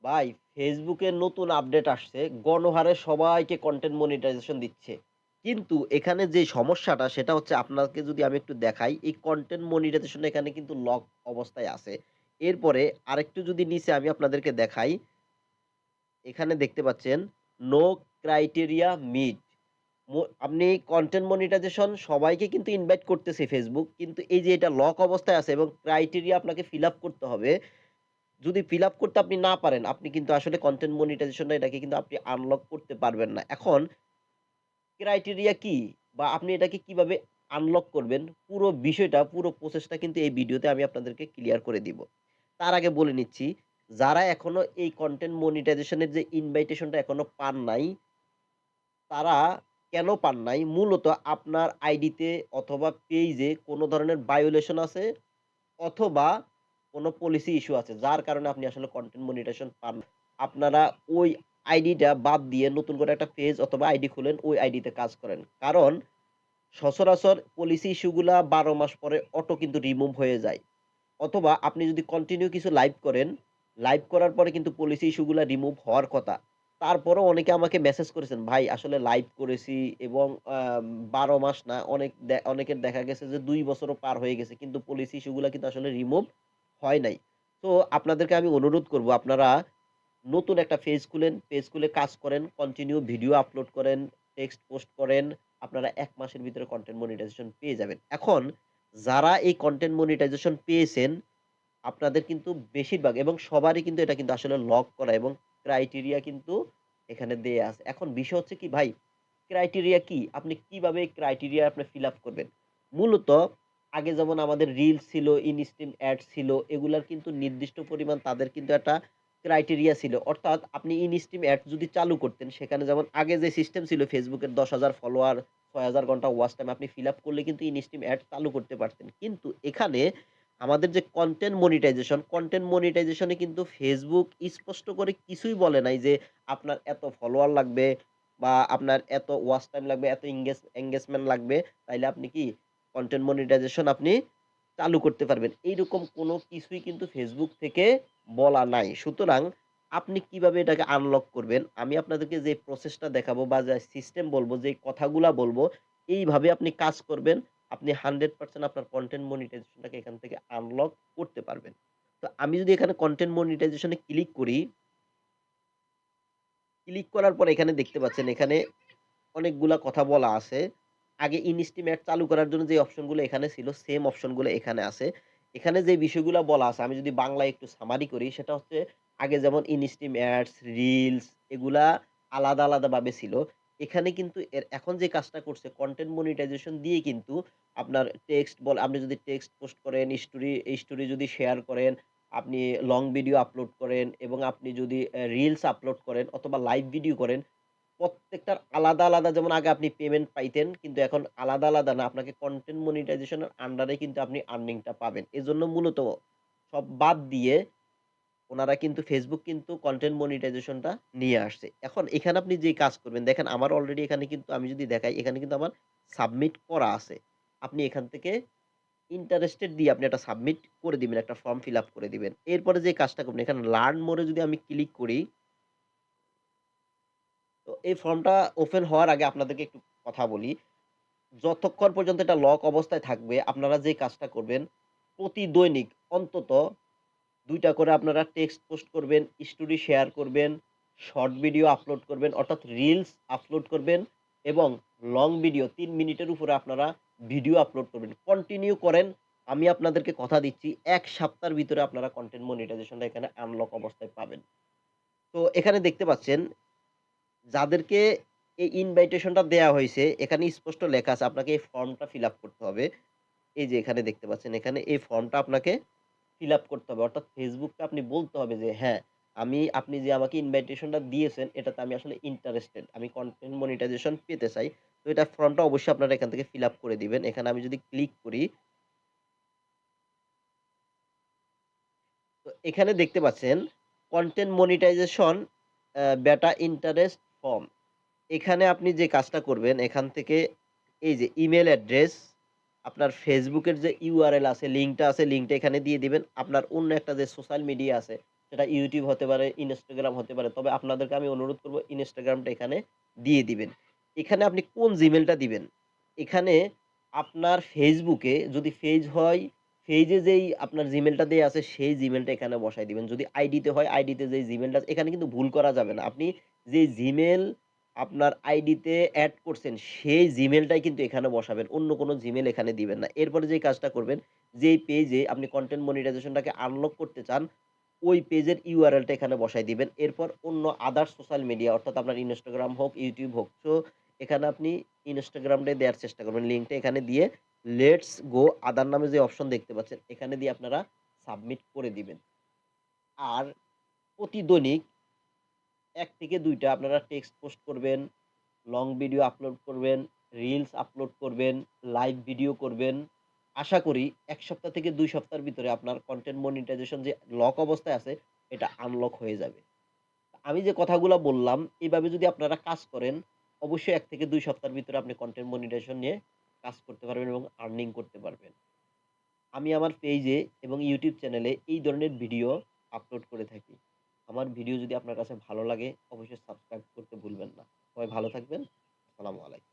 ভাই, ফেসবুকে নতুন আপডেট আসছে। গণহারে সবাইকে কনটেন্ট মনিটাইজেশন দিচ্ছে। কিন্তু এখানে যে সমস্যাটা সেটা হচ্ছে আপনাকে যদি আমি একটু দেখাই, এই কনটেন্ট মনিটাইজেশন এখানে কিন্তু লক অবস্থায় আছে। এরপরে আরেকটু যদি নিচে আমি আপনাদেরকে দেখাই, এখানে দেখতে পাচ্ছেন নো ক্রাইটেরিয়া মিট। আপনি কনটেন্ট মনিটাইজেশন সবাইকে কিন্তু ইনভাইট করতেছে ফেসবুক। কিন্তু এই যে এটা লক অবস্থায় আছে এবং ক্রাইটেরিয়া আপনাকে ফিল আপ করতে হবে। যদি ফিল আপ করতে আপনি না পারেন, আপনি কিন্তু আসলে কনটেন্ট মনিটাইজেশন এটাকে কিন্তু আপনি আনলক করতে পারবেন না। এখন ক্রাইটেরিয়া কি? বা আপনি এটাকে কিভাবে আনলক করবেন? পুরো বিষয়টা, পুরো প্রসেসটা কিন্তু এই ভিডিওতে আমি আপনাদেরকে ক্লিয়ার করে দিব। তার আগে বলে নিচ্ছি, যারা এখনো এই কনটেন্ট মনিটাইজেশন এর যে ইনভাইটেশনটা এখনো পান নাই, তারা কেন পান নাই? মূলত আপনার আইডিতে অথবা পেইজে কোন ধরনের ভায়োলেশন আছে অথবা কোন পলিসি ইস্যু আছে। যার কারণে আপনি আসলে কনটেন্ট মনিটাইজেশন পান না। আপনারা ওই আইডিটা বাদ দিয়ে নতুন করে একটা পেজ অথবা আইডি খুলেন, ওই আইডিতে কাজ করেন। কারণ সচরাচর পলিসি ইস্যু গুলা ১২ মাস পরে অটো কিন্তু রিমুভ হয়ে যায়। অথবা আপনি যদি কন্টিনিউ কিছু লাইভ করেন, লাইভ করার পরে কিন্তু পলিসি ইস্যু গুলা রিমুভ হওয়ার কথা। তারপরেও অনেকে আমাকে মেসেজ করেছেন, "ভাই আসলে লাইভ করেছি এবং ১২ মাস না অনেকের দেখা গেছে যে ২ বছরও পার হয়ে গেছে। কিন্তু পলিসি ইস্যু গুলা কিন্তু আসলে রিমুভ হয় নাই।" তো আপনাদেরকে আমি অনুরোধ করব আপনারা নতুন একটা পেজ খুলেন, পেজ খুলে কাজ করেন, কন্টিনিউ ভিডিও আপলোড করেন, টেক্সট পোস্ট করেন। আপনারা ১ মাসের ভিতরে কনটেন্ট মনিটাইজেশন পেয়ে যাবেন। এখন যারা এই কনটেন্ট মনিটাইজেশন পেয়েছেন, আপনাদের কিন্তু বেশিরভাগ এবং সবারই কিন্তু এটা কিন্তু আসলে লক করা এবং ক্রাইটেরিয়া কিন্তু এখানে দেয়া আছে। এখন বিষয় হচ্ছে কি ভাই, ক্রাইটেরিয়া কি? আপনি কিভাবে ক্রাইটেরিয়া আপনি ফিল আপ করবেন? মূলত আগে যেমন আমাদের রিলস ছিল, ইনস্ট্রিম অ্যাড ছিল, এগুলার কিন্তু নির্দিষ্ট পরিমাণ তাদের কিন্তু একটা ক্রাইটেরিয়া ছিল। অর্থাৎ আপনি ইনস্ট্রিম অ্যাড যদি চালু করতেন, সেখানে যেমন আগে যে সিস্টেম ছিল ফেসবুকের ১০,০০০ ফলোয়ার, ৬,০০০ ঘন্টা ওয়াচ টাইম আপনি ফিল আপ করলে কিন্তু ইনস্ট্রিম অ্যাড চালু করতে পারতেন। কিন্তু এখানে আমাদের যে কনটেন্ট মনিটাইজেশন এ কিন্তু ফেসবুক স্পষ্ট করে কিছুই বলে নাই যে আপনার এত ফলোয়ার লাগবে বা আপনার এত ওয়াচ টাইম লাগবে, এত এনগেজমেন্ট লাগবে। তাইলে আপনি কি কনটেন্ট মনিটাইজেশন আপনি চালু করতে পারবেন। এইরকম কোনো কিছুই কিন্তু ফেসবুক থেকে বলা নাই। সুতরাং আপনি কিভাবে এটাকে আনলক করবেন, আমি আপনাদেরকে যে প্রসেসটা দেখাবো বা যে সিস্টেম বলবো, যে কথাগুলা বলবো, এইভাবে আপনি কাজ করবেন। আপনি 100% আপনার কনটেন্ট মনিটাইজেশনটাকে এখান থেকে আনলক করতে পারবেন। তো আমি যদি এখানে কনটেন্ট মনিটাইজেশন এ ক্লিক করি, ক্লিক করার পরে এখানে দেখতে পাচ্ছেন এখানে অনেকগুলা কথা বলা আছে। আগে ইনস্টিমেট চালু করার জন্য যে অপশনগুলো এখানে ছিল, সেম অপশনগুলো এখানে আছে। এখানে যে বিষয়গুলা বলা আছে, আমি যদি বাংলায় একটু সামারি করি, সেটা হচ্ছে আগে যেমন ইনস্টিম অ্যাডস, রিলস এগুলা আলাদা ভাবে ছিল। এখানে কিন্তু এখন যে কাজটা করছে কনটেন্ট মনিটাইজেশন দিয়ে কিন্তু আপনার আপনি যদি টেক্সট পোস্ট করেন, স্টোরি যদি শেয়ার করেন, আপনি লং ভিডিও আপলোড করেন এবং আপনি যদি রিলস আপলোড করেন অথবা লাইভ ভিডিও করেন, প্রত্যেকটার আলাদা যেমন আগে আপনি পেমেন্ট পাইতেন, কিন্তু এখন আলাদা না। আপনাকে কনটেন্ট মনিটাইজেশন এর আন্ডারে কিন্তু আপনি আর্নিং টা পাবেন। এজন্য মূলত সব বাদ দিয়ে উনারা কিন্তু Facebook কিন্তু কনটেন্ট মনিটাইজেশন টা নিয়ে আসছে। এখন এখানে আপনি যেই কাজ করবেন দেখেন আমার অলরেডি এখানে কিন্তু আমি যদি দেখাই এখানে কিন্তু আমার সাবমিট করা আছে। আপনি এখান থেকে ইন্টারেস্টেড দিয়ে আপনি একটা সাবমিট করে দিবেন, একটা ফর্ম ফিল আপ করে দিবেন। এরপরে যে কাজটা করবেন এখানে লার্ন মোর এ যদি আমি ক্লিক করি, তো এই ফর্মটা ওপেন হওয়ার আগে আপনাদেরকে একটু কথা বলি। যতক্ষণ পর্যন্ত এটা লক অবস্থায় থাকবে, আপনারা যে কাজটা করবেন, প্রতি দৈনিক অন্তত ২ টা করে আপনারা টেক্সট পোস্ট করবেন, স্টোরি শেয়ার করবেন, শর্ট ভিডিও আপলোড করবেন, অর্থাৎ রিলস আপলোড করবেন এবং লং ভিডিও ৩ মিনিটের উপরে আপনারা ভিডিও আপলোড করবেন। কন্টিনিউ করেন। আমি আপনাদেরকে কথা দিচ্ছি ১ সপ্তাহের ভিতরে আপনারা কনটেন্ট মনিটাইজেশনটা এখানে আনলক অবস্থায় পাবেন। তো এখানে দেখতে পাচ্ছেন যাদেরকে এই ইনভাইটেশনটা দেয়া হইছে, এখানে স্পষ্ট লেখা আছে আপনাকে এই ফর্মটা ফিল আপ করতে হবে। এই যে এখানে দেখতে পাচ্ছেন, এখানে এই ফর্মটা আপনাকে ফিল আপ করতে হবে। অর্থাৎ ফেসবুককে আপনি বলতে হবে যে, "হ্যাঁ, আপনি যে আমাকে ইনভাইটেশনটা দিয়েছেন, এটাতে আমি আসলে ইন্টারেস্টেড। আমি কনটেন্ট মনিটাইজেশন পেতে চাই।" তো এটা ফর্মটা অবশ্যই আপনারা এখান থেকে ফিল আপ করে দিবেন। এখানে আমি যদি ক্লিক করি, তো এখানে দেখতে পাচ্ছেন content monetization beta interest form. এখানে আপনি যে কাজটা করবেন, এখান থেকে এই যে ইমেইল অ্যাড্রেস, আপনার Facebook এর যে URL আছে, লিঙ্কটা আছে, লিঙ্কটা এখানে দিয়ে দিবেন। আপনার অন্য একটা যে সোশ্যাল মিডিয়া আছে, সেটা YouTube হতে পারে, Instagram হতে পারে। তবে আপনাদেরকে আমি অনুরোধ করব Instagramটা এখানে দিয়ে দিবেন। এখানে আপনি কোন Gmailটা দিবেন? এখানে আপনার Facebook এ যদি পেজ হয়, পেজে যেই আপনার Gmailটা দেয়া আছে সেই Gmailটা এখানে বসায় দিবেন। যদি আইডিতে হয় আইডিতে যেই Gmailটা এখানে কিন্তু ভুল করা যাবে না। আপনি যে Gmail আপনার আইডিতে এড করছেন সেই Gmailটাই কিন্তু এখানে বসাবেন। অন্য কোনো Gmail এখানে দিবেন না। এরপরে যেই কাজটা করবেন, যেই পেজে আপনি কনটেন্ট মনিটাইজেশনটাকে আনলক করতে চান ওই পেজের URL টা এখানে বসায় দিবেন। এরপর অন্য আদার্স সোশ্যাল মিডিয়া অর্থাৎ আপনার Instagram হোক, YouTube হোক। সো এখানে আপনি Instagram টাই দেয়ার চেষ্টা করবেন। লিঙ্কটা এখানে দিয়ে লেটস গো আদার নামে যে অপশন দেখতে পাচ্ছেন, এখানে দিয়ে আপনারা সাবমিট করে দিবেন। আর প্রতিদৈনিক ১ থেকে ২ টা আপনারা টেক্সট পোস্ট করবেন, লং ভিডিও আপলোড করবেন, রিলস আপলোড করবেন, লাইভ ভিডিও করবেন। আশা করি ১ সপ্তাহ থেকে ২ সপ্তাহের ভিতরে আপনার কনটেন্ট মনিটাইজেশন যে লক অবস্থায় আছে, এটা আনলক হয়ে যাবে। আমি যে কথাগুলা বললাম, এভাবে যদি আপনারা কাজ করেন, অবশ্যই ১ থেকে ২ সপ্তাহের ভিতরে আপনি কনটেন্ট মনিটাইজেশন নিয়ে কাজ করতে পারবেন এবং আর্নিং করতে পারবেন। আমি আমার পেইজে এবং YouTube চ্যানেলে এই ধরনের ভিডিও আপলোড করে থাকি। আমার ভিডিও যদি আপনার কাছে ভালো লাগে, অবশ্যই সাবস্ক্রাইব করতে ভুলবেন না। সবাই ভালো থাকবেন। আসসালামু আলাইকুম।